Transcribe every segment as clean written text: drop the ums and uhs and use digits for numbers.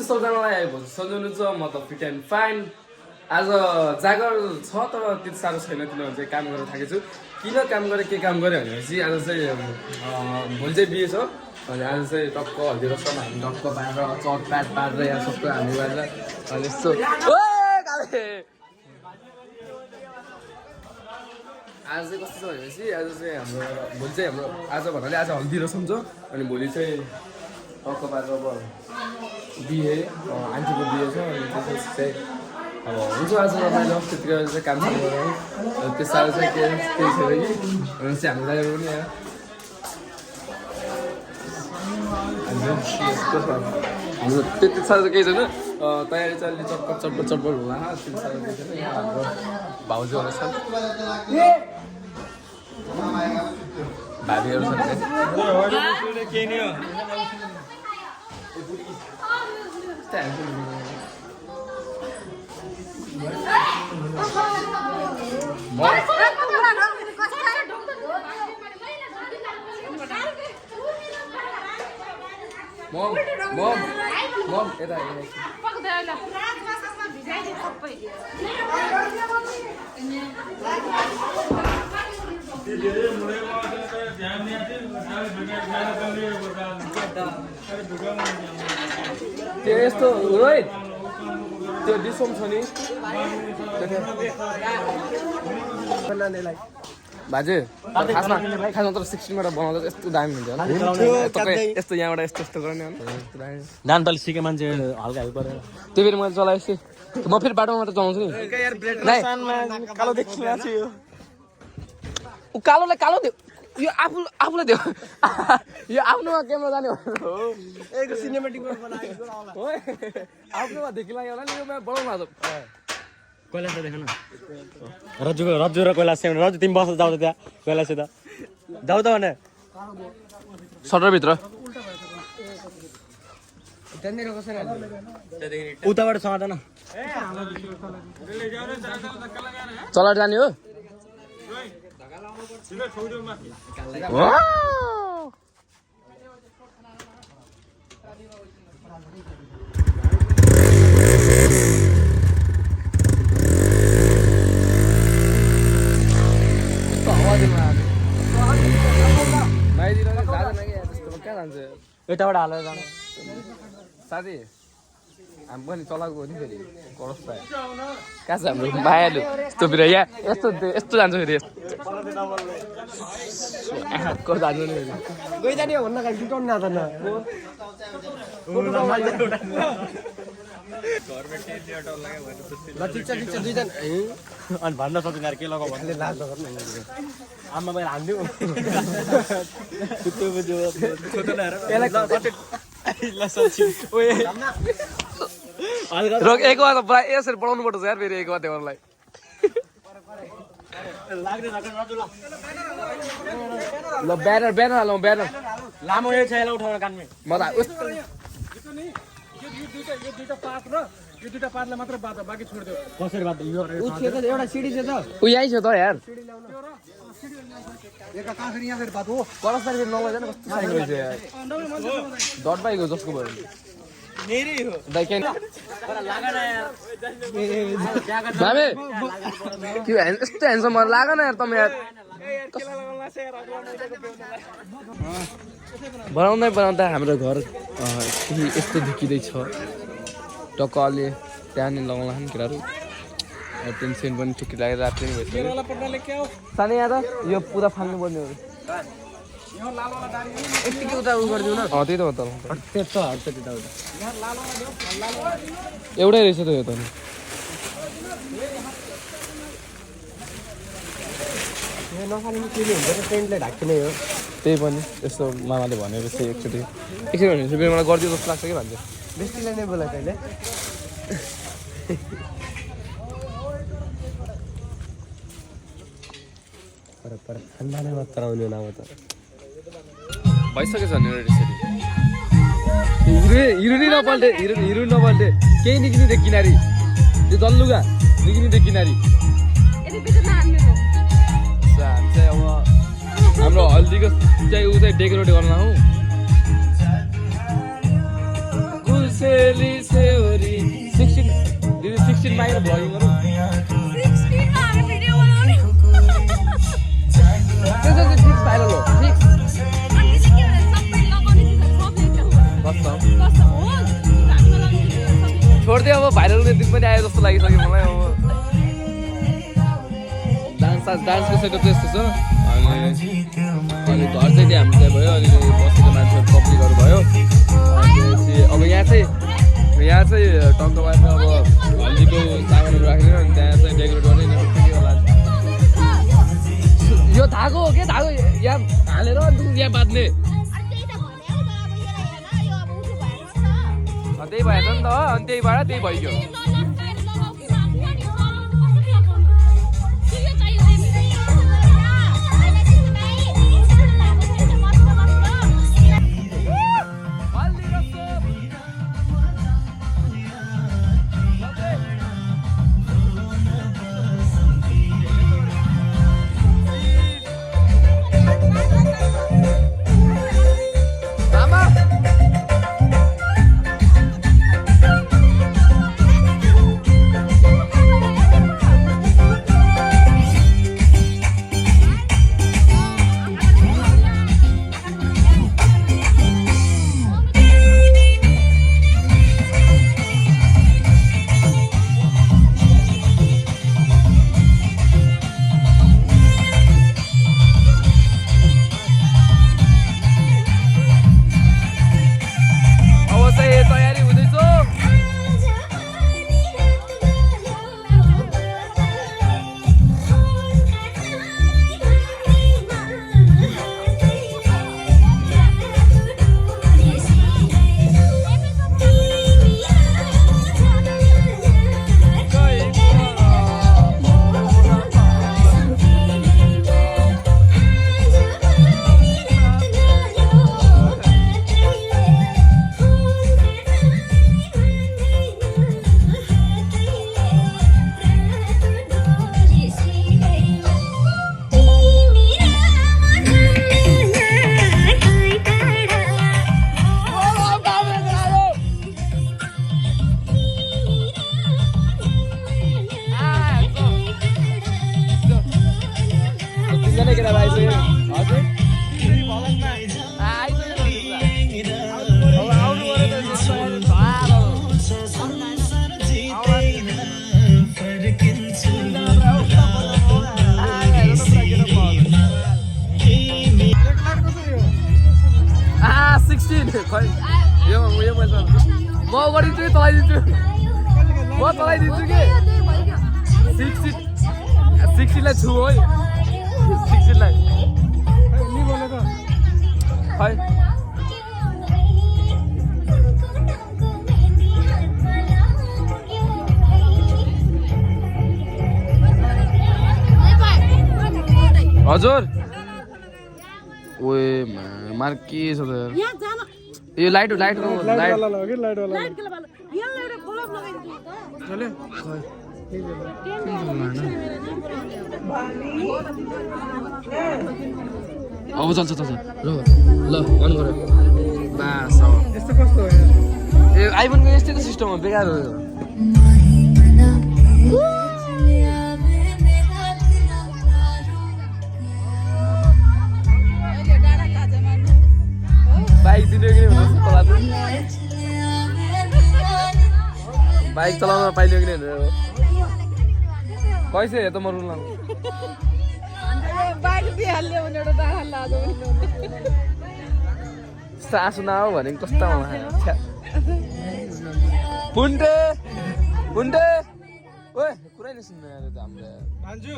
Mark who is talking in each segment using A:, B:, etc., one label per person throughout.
A: सबजनालाई आइपुग्छ सन्जुनु छ म त फिट एन्ड फाइन आज जागर छ तर त्यति साह्रो छैन किनभने चाहिँ काम गरेर थाकेको छु किन काम गरेँ के काम गरेँ भनेपछि आज चाहिँ भोलि चाहिँ बिहे छ अनि आज चाहिँ टक्क हल्दी रसम हामी टक्क पारेर चटपाट पारेर यहाँ सबै हामी गरेर अनि यस्तो आज चाहिँ कस्तो छ भनेपछि आज चाहिँ हाम्रो भोलि चाहिँ हाम्रो आज भन्नाले आज हल्दी रसम छ अनि भोलि चाहिँ टक्क पारेर अब बिहे आन्टीको बिहे छ अनि त्यसपछि चाहिँ अब हुन्छ आज तपाईँले त्यतिकै चाहिँ काम सुरु गरौँ त्यस साह्रो चाहिँ केही छैन कि अनि चाहिँ हाम्रो ड्राइभर पनि आयो हाम्रो त्यति साह्रो चाहिँ केही छैन तयारी चाहिँ अलि चटपट होला त्यति साह्रो केही छैन यहाँ हाम्रो भाउजूहरू छन् भाबीहरू छन् मम यता त्यो यस्तो रोहित त्यो डिसोम छ नि बाजे खासमा तर 16बाट बनाउँदा यस्तो दामी हुन्छ यस्तो यहाँबाट यस्तो यस्तो गर्ने
B: नाम त सिके मान्छे हल्का हेल्प गरेर
A: त्यो फेरि मैले चलाएपछि म फेरि बाटोमा मात्र चलाउँछु नि
B: कालो देखिरहेको छु
A: ऊ कालोलाई कालो दियो यो आफूलाई दियो यो आफ्नोमा क्यामेरा जाने आफ्नोमा देखिलाग्यो होला नि यो बनाउनु भएको
B: कैलाश देख न रज्जु र कैलाश रज्जु तिमी बस जाऊ त त्यहाँ कैलाश त जाऊ त भने
A: सटरभित्र
B: उताबाट समात्दैन
A: चलाएर जाने हो
B: यताबाट हालेर जानु
A: साथी हामी पनि चलाएको हो नि फेरि करस पायो कहाँ छ हाम्रो मायालु यस्तो फेरि यहाँ यस्तो जान्छ फेरि यस्तो जानु नि
B: गइजाने हो भन्न खालि टन नाता न अनि भन्न सक्दैन के लगाऊ भन्ने लाज गर्नु आमा बाहिर हान्दियो
A: एक बार पुरा यसरी बढाउनु पर्छ यार फेरि एक बार देवरलाई ल ब्यानर हालौँ ब्यानर
B: लामो यो छ यसलाई उठाउन कानमै
A: म त
C: यो दुईटा पार्टलाई मात्र बाँध बाँकी छोडिदेऊ
B: कसरी बात एउटा सिडी छ त
A: ऊ यहीँ छ त यार
C: परस
A: नलैजाने कस्तो साइकल रहेछ यार डट बाइक हो जसको भयो
B: मेरै हो
A: दाइ के भाबे के यस्तो ह्यान्डसम लाग न यार तँ यार बनाउँदा हाम्रो घर यस्तो देखिँदैछ टक्क अलि त्यहाँनिर लगाउला नि केटाहरू टेन्सन पनि ठिकै लागेर रात पनि भइसक्यो सानो यहाँ त यो पुरा फाल्नु पर्ने हो यतिकै उता उ गरिदिउँ न त्यही त हो त एउटै रहेछ त यो त
B: टेन्टले ढाक्ने हो
A: त्यही पनि यस्तो मामाले भनेपछि एकचोटि भनेपछि फेरि मलाई गरिदियो जस्तो लाग्छ कि भन्छ
B: बेस्टीलाई नै बोला कहिले पर ठन्डा नै मात्र आउने नाम त
A: भइसकेछ नि रेडी हिरो नपल्टे हिरो नपल्टे केही निक्लिँदै किनारी त्यो जल्लुगा निक्लिँदै किनारी चाहिँ अब हाम्रो हल्दीको चाहिँ ऊ चाहिँ डेकोरेट गर्न हौ सेली सेउरी 16 मा आएर भ्लगिङ गरौँ
D: 16 मा हामी भिडियो बनाउने
A: त्यो चाहिँ फिक्स भाइरल हो फिक्स
D: अनि चाहिँ के भन्छ सबै लगाउने चिजहरु सबै
A: कस्तो
D: कस्तो हो हामी लगाउने चिजहरु सबै
A: छोड्दै अब भाइरल हुने दिन पनि आयो जस्तो लागिसक्यो मलाई अब डान्सको सेटअप चाहिँ यस्तो छ अनि घर चाहिँ त्यहाँ हामी चाहिँ भयो अनि बसेको मान्छेहरू पब्लिकहरू भयो अनि अब यहाँ चाहिँ टङ्कमारमा अब हल्दीको सामानहरू राखेर अनि त्यहाँ चाहिँ डेकोरेट गर्ने यो धागो हो क्या धागो यहाँ हालेर अनि यहाँ बाँध्ने
D: अनि त्यही त भने हो तर अब यो होइन यो अब उठो भएर नि त
A: त्यही भएछ नि त अनि त्यहीबाट त्यही भइगयो म अगाडि तलाइदिन्छु म तलाइदिन्छु कि 60 लाई छु है 60 लाई खै हजुर ओए मार के छ त
D: यहाँ जान
A: यो लाइट
C: लाइट वाला हो कि लाइट वाला
D: लाइट के वाला यहाँ एउटा बल्ब लगाइदिनु त
C: चले
A: अब चल्छ ल अन गऱ्यो बास
C: यस्तो कस्तो हो
A: ए आइफोनको यस्तैको सिस्टम हो बेकार हो यो बाइक दिने कि बाइक चलाउन पाइयो कि भनेर कैसे हे त म रुल
D: बाइक दिइहाल्यो भने एउटा डाँडा लाग्यो
A: सासु नआऊ भनेको कस्तो पुन्टे पुन्टे ओए कुरै नसुन्नु यार त हाम्रो
C: भान्जु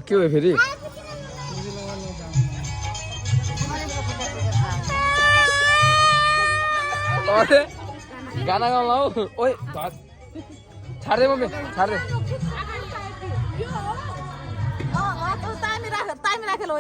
A: के भयो फेरि अरे गाना गाउँ लाऊ ओए छाड्दै मम्मी छाड्दै
D: टाइम राखेर हो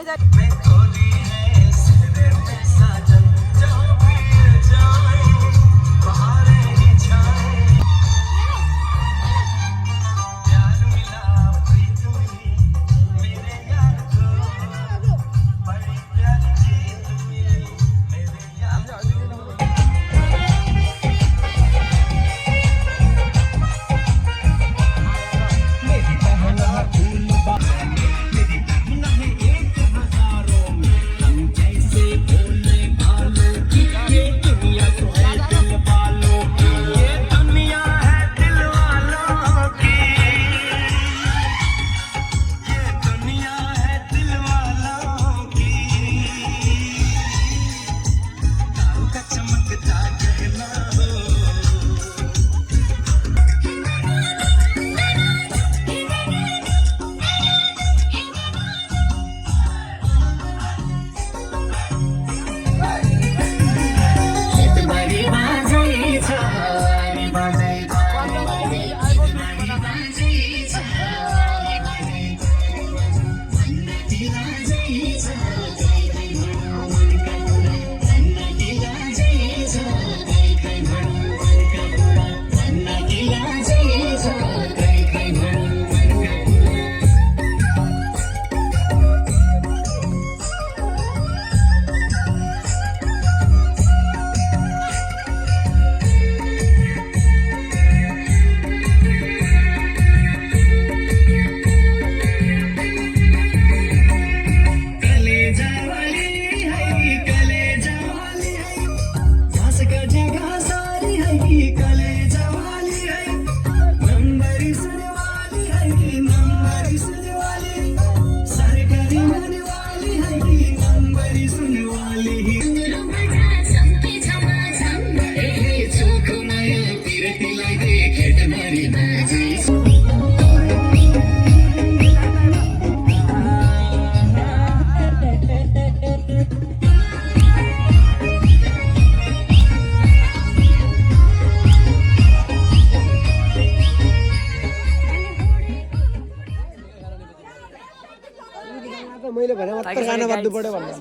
C: मैले भने मात्र गाना बाध्नु पर्यो भन्नु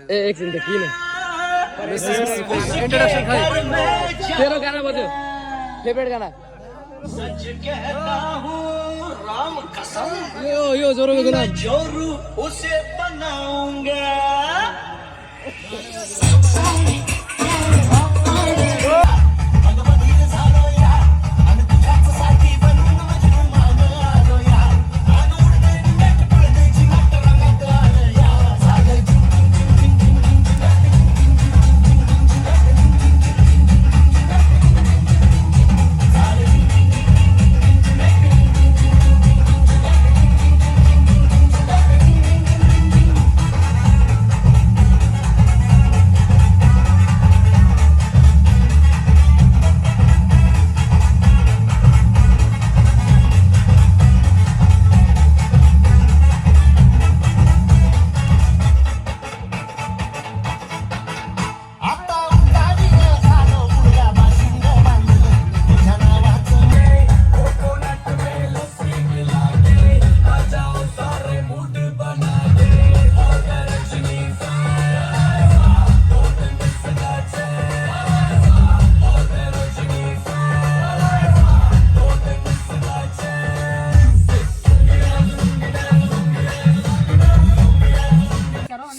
B: ए एकछिन त किन
A: इन्ट्रोडक्सन खै तेरो गाना बज्यो फेभरेट गाना
C: यो जोरोको गाना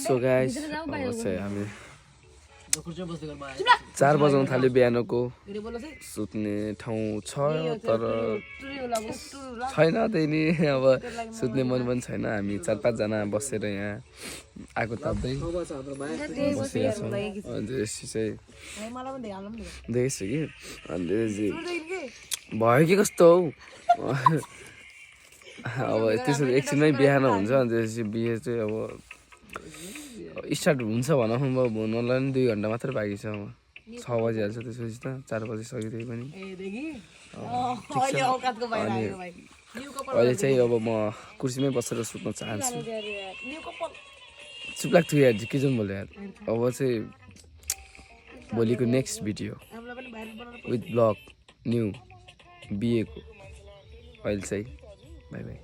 A: सो गाइस अब चाहिँ हामी 4 बजाउन थाल्यो बिहानको सुत्ने ठाउँ छ तर छैन त्यही नि अब सुत्ने मन पनि छैन हामी 4-5 जना बसेर यहाँ आगो ताप्दै बसेका छौँ अन्त चाहिँ देखेछु कि अन्त भयो कि कस्तो हौ अब त्यसरी एकछिनमै बिहान हुन्छ अन्त बिहे चाहिँ अब स्टार्ट हुन्छ भनौँ अब हुनलाई पनि 2 घन्टा मात्रै बाँकी छ 6 बजिहाल्छ त्यसपछि त 4 बजिसक्यो त्यही पनि अनि अहिले चाहिँ अब म कुर्सीमै बसेर सुत्न चाहन्छु चुप लाग्थ्यो यार के जुन बोल्यो यार अब चाहिँ भोलिको next video with vlog new बिएको अहिले चाहिँ बाई बाई